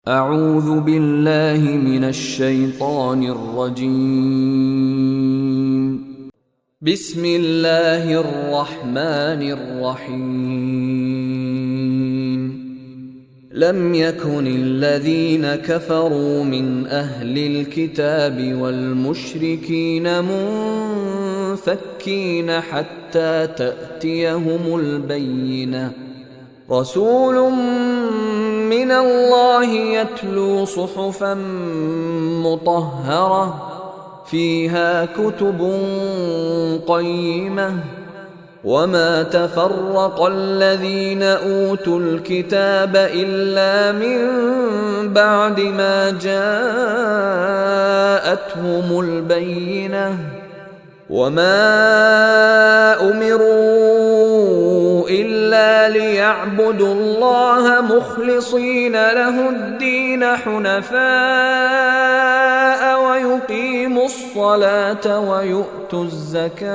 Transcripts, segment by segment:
أعوذ بالله من الشيطان الرجيم. بسم الله الرحمن الرحيم. لم يكن الذين كفروا من أهل الكتاب والمشركين منفكين حتى تأتيهم البينة. رسول من الله يتلو صحفا مطهرة فيها كتب قيمة وما تفرق الذين أوتوا الكتاب إلا من بعد ما جاءتهم البينة وما أمروا إلا ليعبدوا الله مخلصين له الدين حنفاء ويقيموا الصلاة ويؤتوا الزكاة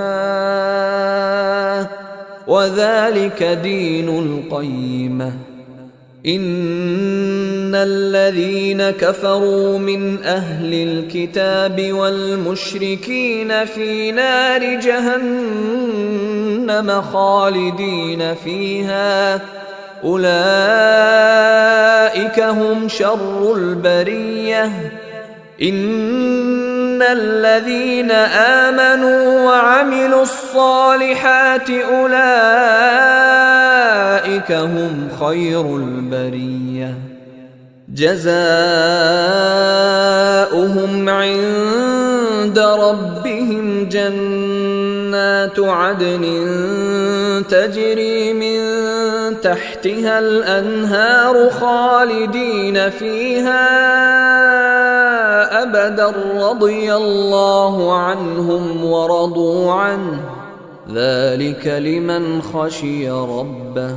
وذلك دين القيمة. إن الذين كفروا من أهل الكتاب والمشركين في نار جهنم خالدين فيها أولئك هم شر البرية. إن الذين آمنوا وعملوا الصالحات أولئك هم خير البرية. جزاؤهم عند ربهم جنات عدن تجري من تحتها الأنهار خالدين فيها أبدا رضي الله عنهم ورضوا عنه ذلك لمن خشي ربه.